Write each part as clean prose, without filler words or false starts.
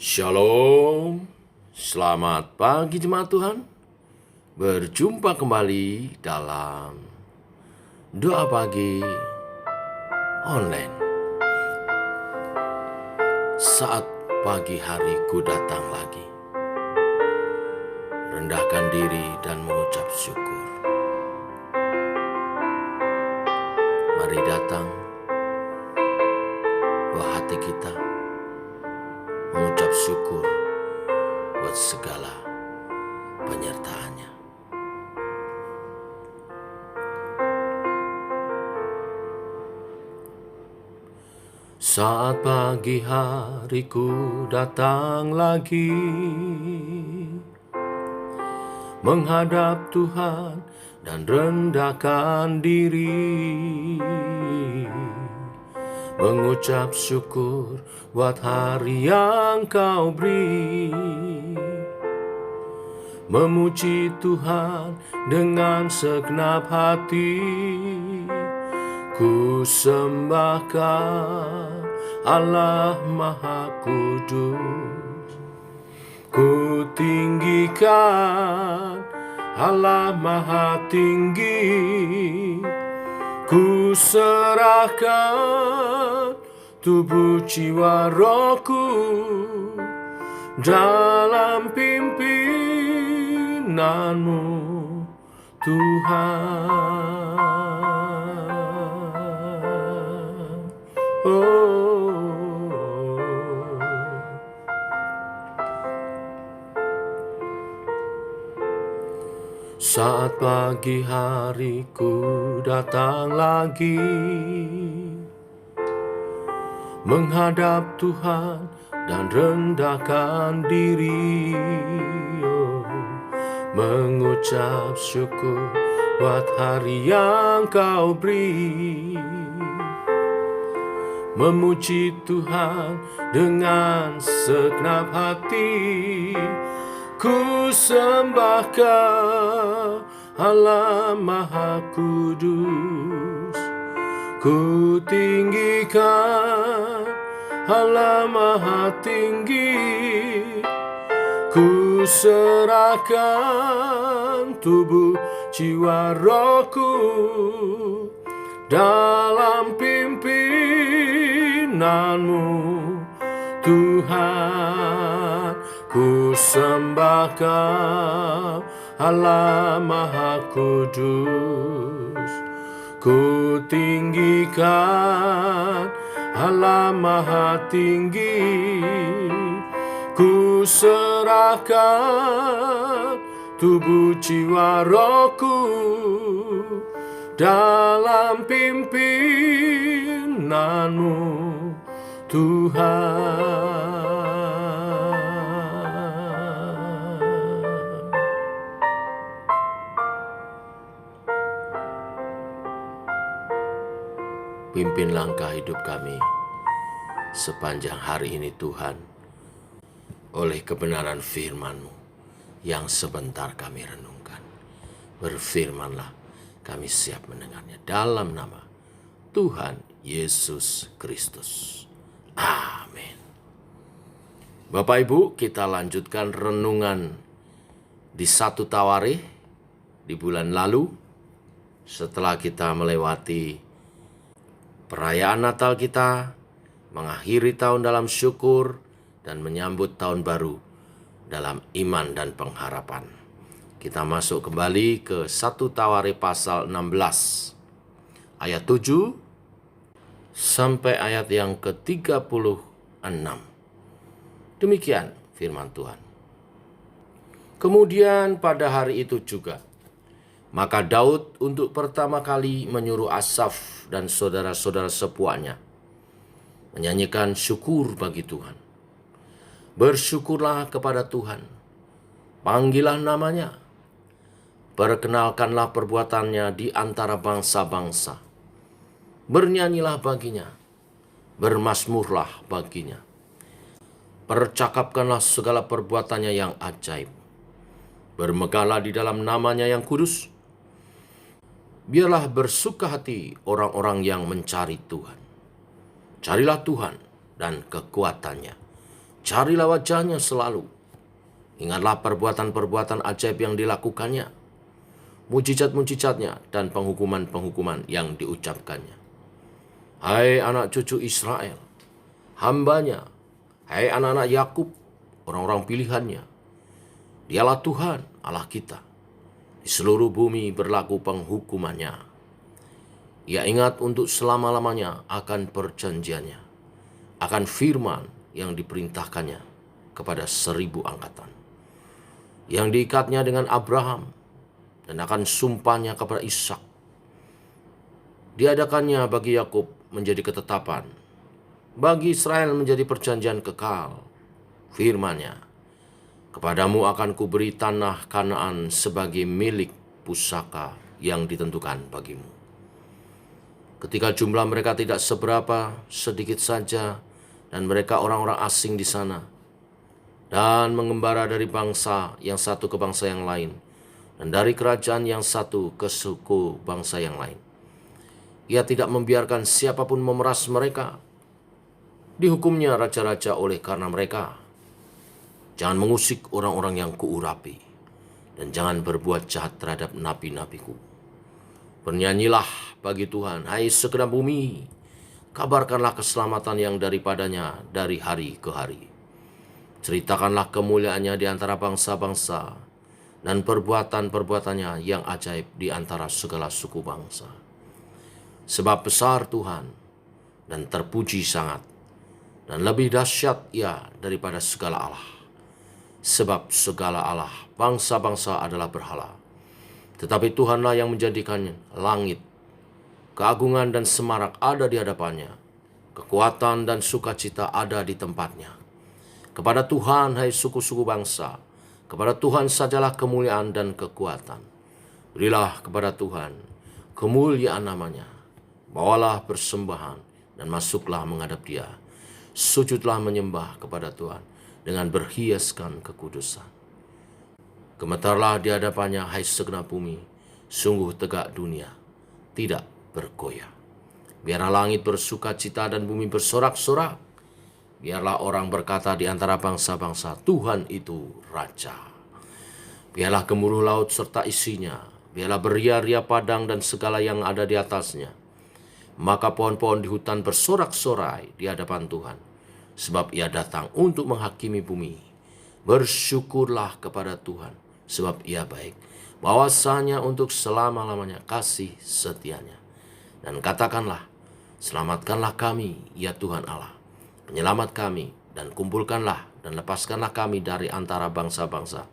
Shalom, selamat pagi jemaat Tuhan. Berjumpa kembali dalam doa pagi online. Saat pagi hariku datang lagi, rendahkan diri dan mengucap syukur. Mari datang buat hati kita mengucap syukur buat segala penyertaannya. Saat pagi hariku datang lagi, menghadap Tuhan dan rendahkan diri, mengucap syukur buat hari yang Kau beri, memuji Tuhan dengan segenap hati. Ku sembahkan Allah Maha Kudus, ku tinggikan Allah Maha Tinggi, ku serahkan tubuh jiwa rohku dalam pimpinanmu Tuhan. Saat pagi hariku datang lagi, menghadap Tuhan dan rendahkan diri, mengucap syukur buat hari yang Kau beri, memuji Tuhan dengan segenap hati. Ku sembahkan Allah Maha Kudus, ku tinggikan Allah Maha Tinggi, ku serahkan tubuh jiwa rohku dalam pimpinanmu Tuhan. Ku sembahkan Allah Maha Kudus, ku tinggikan Allah Maha Tinggi, ku serahkan tubuh jiwa rohku dalam pimpinanmu Tuhan. Pimpin langkah hidup kami sepanjang hari ini Tuhan, oleh kebenaran firman-Mu yang sebentar kami renungkan. Berfirmanlah, kami siap mendengarnya dalam nama Tuhan Yesus Kristus. Amin. Bapak Ibu, kita lanjutkan renungan di 1 Tawarikh di bulan lalu. Setelah kita melewati perayaan Natal kita, mengakhiri tahun dalam syukur, dan menyambut tahun baru dalam iman dan pengharapan. Kita masuk kembali ke 1 Tawarikh pasal 16, ayat 7 sampai ayat yang ke-36. Demikian firman Tuhan. Kemudian pada hari itu juga, maka Daud untuk pertama kali menyuruh Asaf dan saudara-saudara sepuaknya menyanyikan syukur bagi Tuhan. Bersyukurlah kepada Tuhan, panggillah namanya, perkenalkanlah perbuatannya di antara bangsa-bangsa. Bernyanyilah baginya, bermazmurlah baginya. Percakapkanlah segala perbuatannya yang ajaib. Bermegahlah di dalam namanya yang kudus. Biarlah bersuka hati orang-orang yang mencari Tuhan. Carilah Tuhan dan kekuatannya. Carilah wajahnya selalu. Ingatlah perbuatan-perbuatan ajaib yang dilakukannya, mujizat-mujizatnya, dan penghukuman-penghukuman yang diucapkannya. Hai anak cucu Israel, hambanya, hai anak-anak Yakub, orang-orang pilihannya, dialah Tuhan Allah kita. Di seluruh bumi berlaku penghukumannya. Ia ingat untuk selama-lamanya akan perjanjiannya, akan firman yang diperintahkannya kepada 1000 angkatan, yang diikatnya dengan Abraham, dan akan sumpahnya kepada Ishak. Diadakannya bagi Yakub menjadi ketetapan, bagi Israel menjadi perjanjian kekal. Firman-Nya, kepadamu akan kuberi tanah Kanaan sebagai milik pusaka yang ditentukan bagimu. Ketika jumlah mereka tidak seberapa, sedikit saja, dan mereka orang-orang asing di sana, dan mengembara dari bangsa yang satu ke bangsa yang lain, dan dari kerajaan yang satu ke suku bangsa yang lain. Ia tidak membiarkan siapapun memeras mereka. Dihukumnya raja-raja oleh karena mereka. Jangan mengusik orang-orang yang kuurapi, dan jangan berbuat jahat terhadap nabi-nabiku. Bernyanyilah bagi Tuhan, hai segenap bumi. Kabarkanlah keselamatan yang daripadanya dari hari ke hari. Ceritakanlah kemuliaannya di antara bangsa-bangsa, dan perbuatan-perbuatannya yang ajaib di antara segala suku bangsa. Sebab besar Tuhan, dan terpuji sangat, dan lebih dahsyat Ia daripada segala Allah. Sebab segala Allah, bangsa-bangsa adalah berhala. Tetapi Tuhanlah yang menjadikan langit. Keagungan dan semarak ada di hadapannya. Kekuatan dan sukacita ada di tempatnya. Kepada Tuhan, hai suku-suku bangsa, kepada Tuhan sajalah kemuliaan dan kekuatan. Berilah kepada Tuhan kemuliaan namanya. Bawalah persembahan dan masuklah menghadap Dia. Sujudlah menyembah kepada Tuhan dengan berhiaskan kekudusan. Gemetarlah di hadapannya, hai segenap bumi. Sungguh tegak dunia, tidak bergoyah. Biarlah langit bersukacita dan bumi bersorak-sorak. Biarlah orang berkata di antara bangsa-bangsa, Tuhan itu Raja. Biarlah gemuruh laut serta isinya. Biarlah beria-ria padang dan segala yang ada di atasnya. Maka pohon-pohon di hutan bersorak-sorai di hadapan Tuhan. Sebab Ia datang untuk menghakimi bumi. Bersyukurlah kepada Tuhan, sebab Ia baik. Bahwasanya untuk selama-lamanya kasih setianya. Dan katakanlah, selamatkanlah kami, ya Tuhan Allah. Penyelamat kami, dan kumpulkanlah dan lepaskanlah kami dari antara bangsa-bangsa,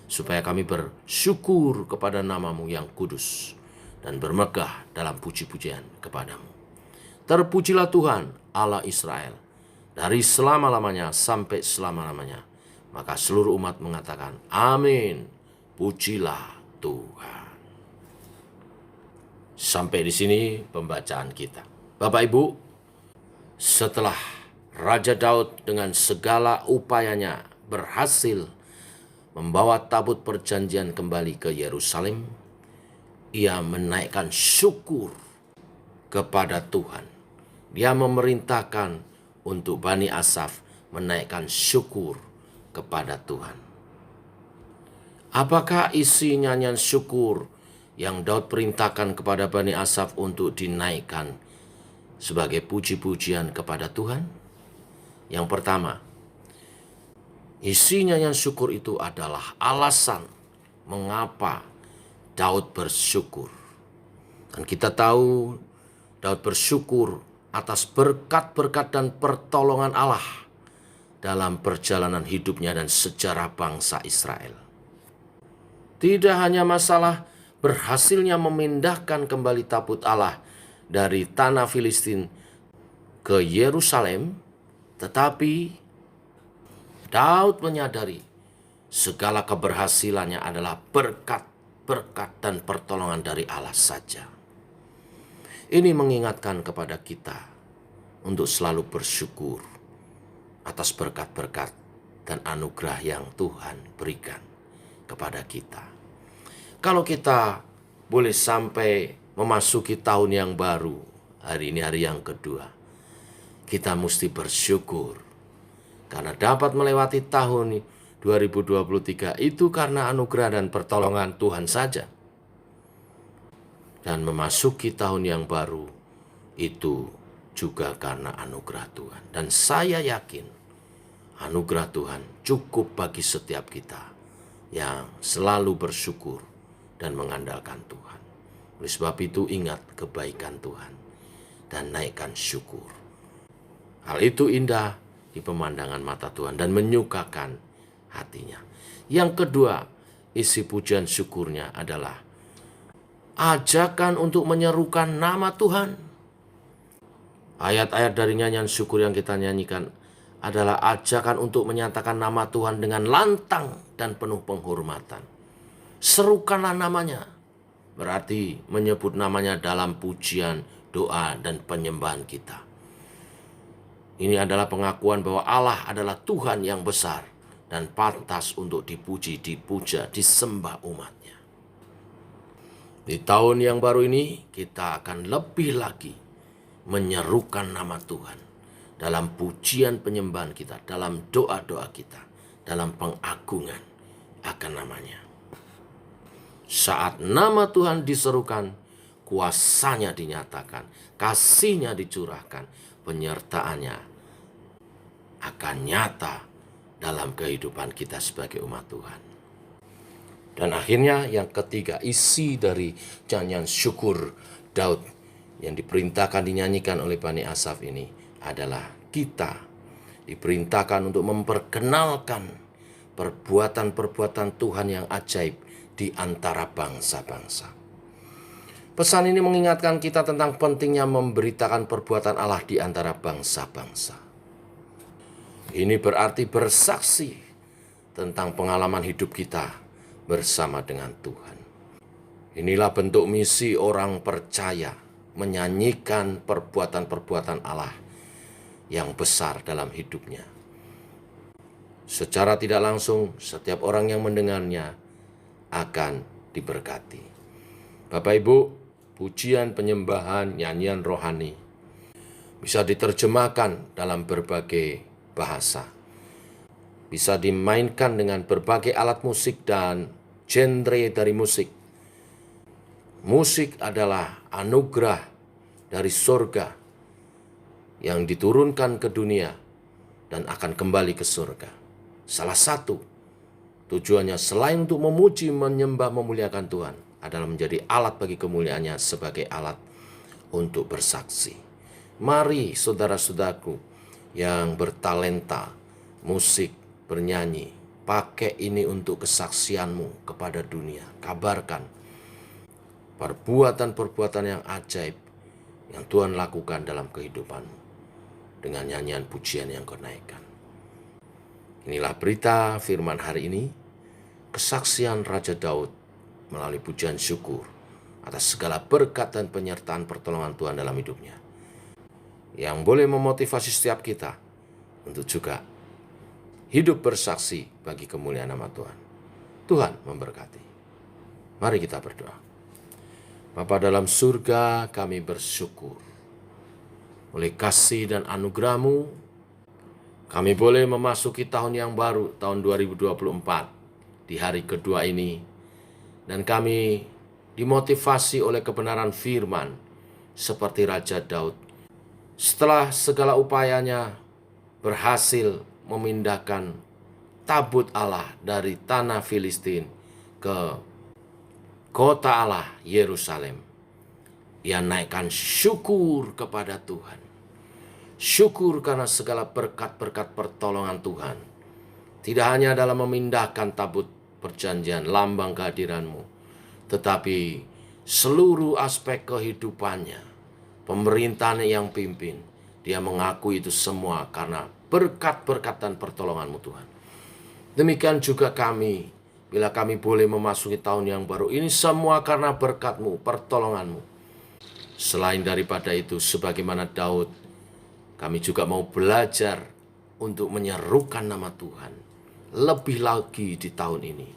supaya kami bersyukur kepada nama-Mu yang kudus, dan bermegah dalam puji-pujian kepadamu. Terpujilah Tuhan, Allah Israel, dari selama-lamanya sampai selama-lamanya. Maka seluruh umat mengatakan, amin, pujilah Tuhan. Sampai di sini pembacaan kita. Bapak Ibu, setelah Raja Daud dengan segala upayanya berhasil membawa tabut perjanjian kembali ke Yerusalem, ia menaikkan syukur kepada Tuhan. Dia memerintahkan untuk Bani Asaf menaikkan syukur kepada Tuhan. Apakah isi nyanyian syukur yang Daud perintahkan kepada Bani Asaf untuk dinaikkan sebagai puji-pujian kepada Tuhan? Yang pertama, isi nyanyian syukur itu adalah alasan mengapa Daud bersyukur. Dan kita tahu Daud bersyukur atas berkat-berkat dan pertolongan Allah dalam perjalanan hidupnya dan sejarah bangsa Israel. Tidak hanya masalah berhasilnya memindahkan kembali tabut Allah dari tanah Filistin ke Yerusalem, tetapi Daud menyadari segala keberhasilannya adalah berkat-berkat dan pertolongan dari Allah saja. Ini mengingatkan kepada kita untuk selalu bersyukur atas berkat-berkat dan anugerah yang Tuhan berikan kepada kita. Kalau kita boleh sampai memasuki tahun yang baru, hari ini hari yang kedua, kita mesti bersyukur Karena dapat melewati tahun 2023 itu karena anugerah dan pertolongan Tuhan saja. Dan memasuki tahun yang baru itu juga karena anugerah Tuhan. Dan saya yakin anugerah Tuhan cukup bagi setiap kita yang selalu bersyukur dan mengandalkan Tuhan. Oleh sebab itu ingat kebaikan Tuhan dan naikkan syukur. Hal itu indah di pemandangan mata Tuhan dan menyukakan hatinya. Yang kedua, isi pujian syukurnya adalah ajakan untuk menyerukan nama Tuhan. Ayat-ayat dari nyanyian syukur yang kita nyanyikan adalah ajakan untuk menyatakan nama Tuhan dengan lantang dan penuh penghormatan. Serukanlah namanya, berarti menyebut namanya dalam pujian, doa, dan penyembahan kita. Ini adalah pengakuan bahwa Allah adalah Tuhan yang besar dan pantas untuk dipuji, dipuja, disembah umatnya. Di tahun yang baru ini kita akan lebih lagi menyerukan nama Tuhan dalam pujian penyembahan kita, dalam doa-doa kita, dalam pengagungan akan namanya. Saat nama Tuhan diserukan, kuasanya dinyatakan, kasihnya dicurahkan, penyertaannya akan nyata dalam kehidupan kita sebagai umat Tuhan. Dan akhirnya yang ketiga, isi dari nyanyian syukur Daud yang diperintahkan dinyanyikan oleh Bani Asaf ini adalah kita diperintahkan untuk memperkenalkan perbuatan-perbuatan Tuhan yang ajaib di antara bangsa-bangsa. Pesan ini mengingatkan kita tentang pentingnya memberitakan perbuatan Allah di antara bangsa-bangsa. Ini berarti bersaksi tentang pengalaman hidup kita bersama dengan Tuhan. Inilah bentuk misi orang percaya, menyanyikan perbuatan-perbuatan Allah yang besar dalam hidupnya. Secara tidak langsung, setiap orang yang mendengarnya akan diberkati. Bapak Ibu, pujian, penyembahan, nyanyian rohani bisa diterjemahkan dalam berbagai bahasa. Bisa dimainkan dengan berbagai alat musik dan genre dari musik. Musik adalah anugerah dari surga yang diturunkan ke dunia dan akan kembali ke surga. Salah satu tujuannya selain untuk memuji, menyembah, memuliakan Tuhan adalah menjadi alat bagi kemuliaannya sebagai alat untuk bersaksi. Mari saudara-saudaraku yang bertalenta musik, bernyanyi, pakai ini untuk kesaksianmu kepada dunia. Kabarkan perbuatan-perbuatan yang ajaib yang Tuhan lakukan dalam kehidupanmu dengan nyanyian pujian yang kau naikkan. Inilah berita firman hari ini, kesaksian Raja Daud melalui pujian syukur atas segala berkat dan penyertaan pertolongan Tuhan dalam hidupnya, yang boleh memotivasi setiap kita untuk juga hidup bersaksi bagi kemuliaan nama Tuhan. Tuhan memberkati. Mari kita berdoa. Bapa dalam surga, kami bersyukur oleh kasih dan anugerah-Mu, kami boleh memasuki tahun yang baru, tahun 2024, di hari kedua ini. Dan kami dimotivasi oleh kebenaran firman, seperti Raja Daud. Setelah segala upayanya berhasil memindahkan tabut Allah dari tanah Filistin ke kota Allah, Yerusalem. Ia naikkan syukur kepada Tuhan. Syukur karena segala berkat-berkat pertolongan Tuhan. Tidak hanya dalam memindahkan tabut perjanjian, lambang kehadiran-Mu, tetapi seluruh aspek kehidupannya, pemerintahan yang pimpin, dia mengaku itu semua karena berkat-berkat dan pertolongan-Mu Tuhan. Demikian juga kami, bila kami boleh memasuki tahun yang baru, ini semua karena berkat-Mu, pertolongan-Mu. Selain daripada itu, sebagaimana Daud, kami juga mau belajar untuk menyerukan nama Tuhan lebih lagi di tahun ini,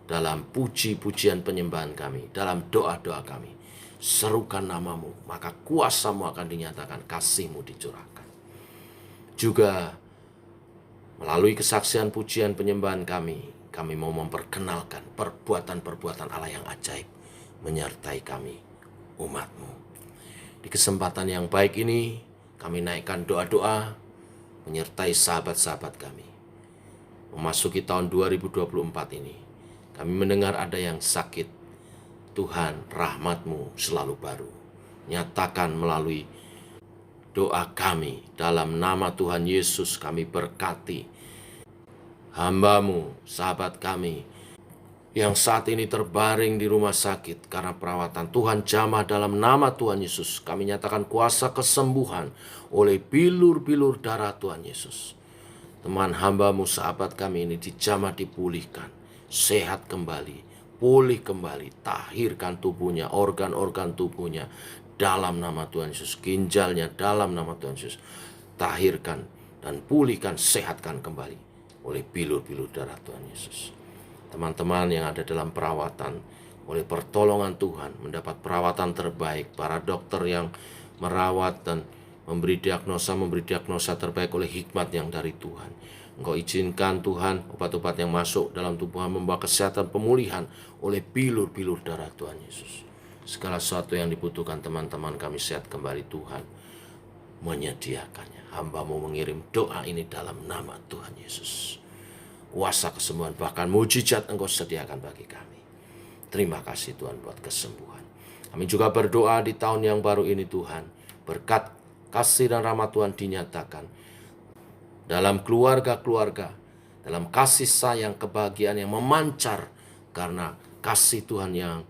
dalam puji-pujian penyembahan kami, dalam doa-doa kami. Serukan nama-Mu, maka kuasa-Mu akan dinyatakan, kasih-Mu dicurahkan. Juga Melalui kesaksian pujian penyembahan kami mau memperkenalkan perbuatan-perbuatan Allah yang ajaib menyertai kami, umat-Mu. Di kesempatan yang baik ini, kami naikkan doa-doa menyertai sahabat-sahabat kami. Memasuki tahun 2024 ini, kami mendengar ada yang sakit. Tuhan, rahmat-Mu selalu baru. Nyatakan melalui doa kami, dalam nama Tuhan Yesus kami berkati hamba-Mu, sahabat kami, yang saat ini terbaring di rumah sakit karena perawatan. Tuhan jamah dalam nama Tuhan Yesus. Kami nyatakan kuasa kesembuhan oleh bilur-bilur darah Tuhan Yesus. Teman hamba-Mu, sahabat kami ini dijamah, dipulihkan, sehat kembali, pulih kembali, tahirkan tubuhnya, organ-organ tubuhnya dalam nama Tuhan Yesus. Ginjalnya dalam nama Tuhan Yesus. Tahirkan dan pulihkan, sehatkan kembali oleh bilur-bilur darah Tuhan Yesus. Teman-teman yang ada dalam perawatan, oleh pertolongan Tuhan, mendapat perawatan terbaik. Para dokter yang merawat dan memberi diagnosa terbaik oleh hikmat yang dari Tuhan. Engkau izinkan Tuhan, obat-obat yang masuk dalam tubuhan membawa kesehatan pemulihan oleh bilur-bilur darah Tuhan Yesus. Segala sesuatu yang dibutuhkan teman-teman kami sehat kembali, Tuhan menyediakannya. Hamba-Mu mengirim doa ini dalam nama Tuhan Yesus. Kuasa kesembuhan, bahkan mujizat Engkau sediakan bagi kami. Terima kasih Tuhan buat kesembuhan. Kami juga berdoa di tahun yang baru ini Tuhan, berkat kasih dan rahmat Tuhan dinyatakan dalam keluarga-keluarga, dalam kasih sayang, kebahagiaan yang memancar karena kasih Tuhan yang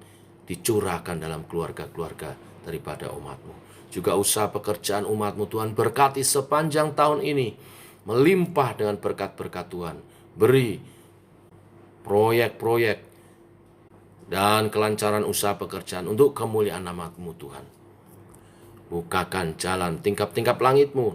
dicurahkan dalam keluarga-keluarga daripada umat-Mu. Juga usaha pekerjaan umat-Mu Tuhan berkati sepanjang tahun ini, melimpah dengan berkat-berkat Tuhan. Beri proyek-proyek dan kelancaran usaha pekerjaan untuk kemuliaan nama-Mu Tuhan. Bukakan jalan tingkap-tingkap langit-Mu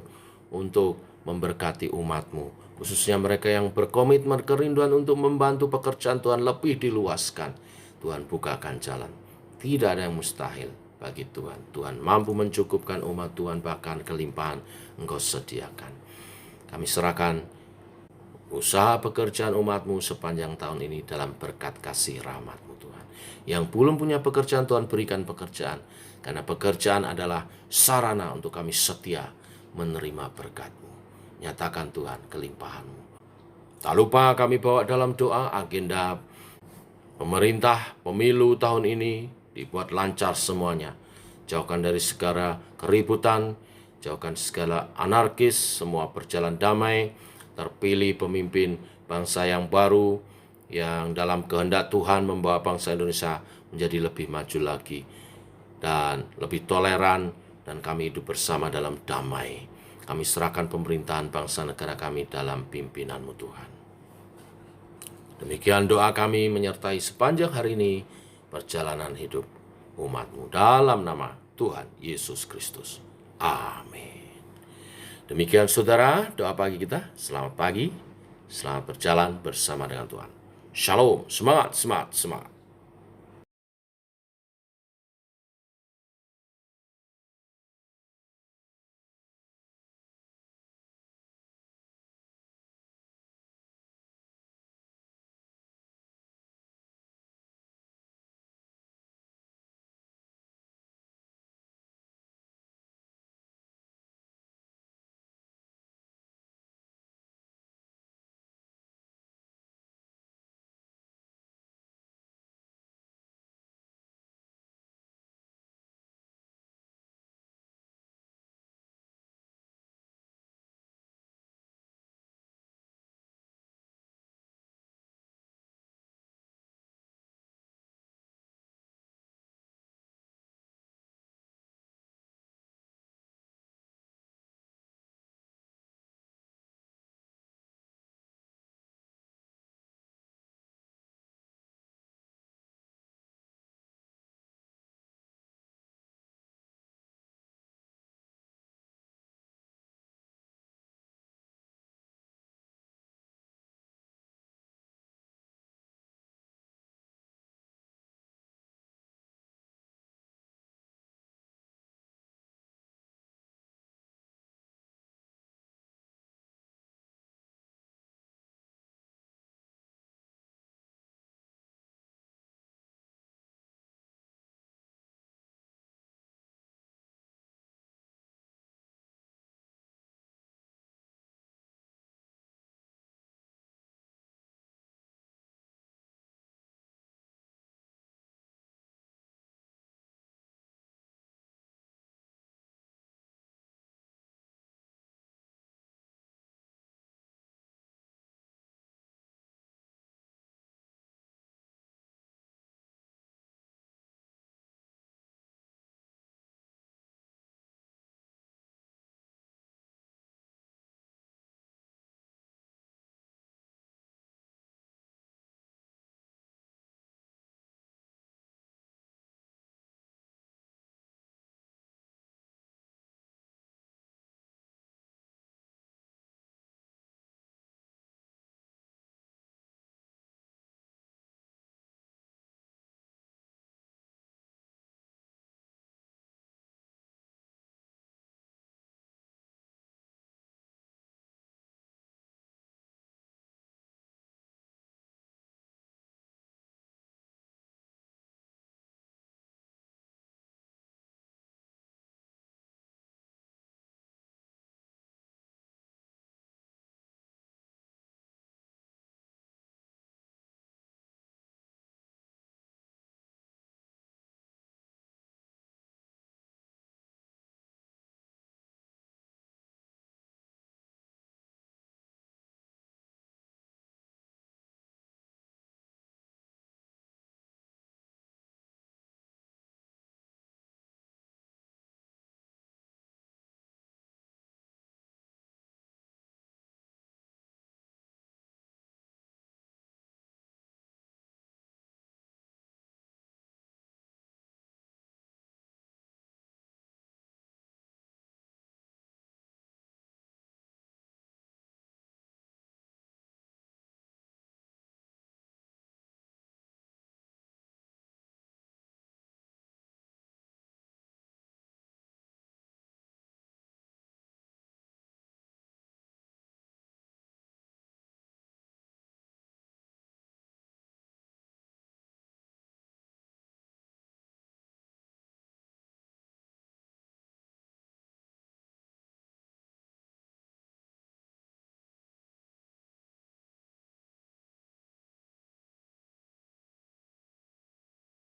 untuk memberkati umat-Mu, khususnya mereka yang berkomitmen kerinduan untuk membantu pekerjaan Tuhan lebih diluaskan. Tuhan bukakan jalan. Tidak ada yang mustahil bagi Tuhan. Tuhan mampu mencukupkan umat Tuhan, bahkan kelimpahan Engkau sediakan. Kami serahkan usaha pekerjaan umat-Mu sepanjang tahun ini dalam berkat kasih rahmat-Mu Tuhan. Yang belum punya pekerjaan Tuhan berikan pekerjaan, karena pekerjaan adalah sarana untuk kami setia menerima berkat-Mu. Nyatakan Tuhan kelimpahan-Mu. Tak lupa kami bawa dalam doa agenda pemerintah pemilu tahun ini dibuat lancar semuanya. Jauhkan dari segala keributan, jauhkan segala anarkis, semua berjalan damai. Terpilih pemimpin bangsa yang baru yang dalam kehendak Tuhan membawa bangsa Indonesia menjadi lebih maju lagi dan lebih toleran, dan kami hidup bersama dalam damai. Kami serahkan pemerintahan bangsa negara kami dalam pimpinan-Mu Tuhan. Demikian doa kami menyertai sepanjang hari ini perjalanan hidup umat-Mu dalam nama Tuhan Yesus Kristus. Amin. Demikian saudara, doa pagi kita. Selamat pagi, selamat berjalan bersama dengan Tuhan. Shalom, semangat, semangat, semangat.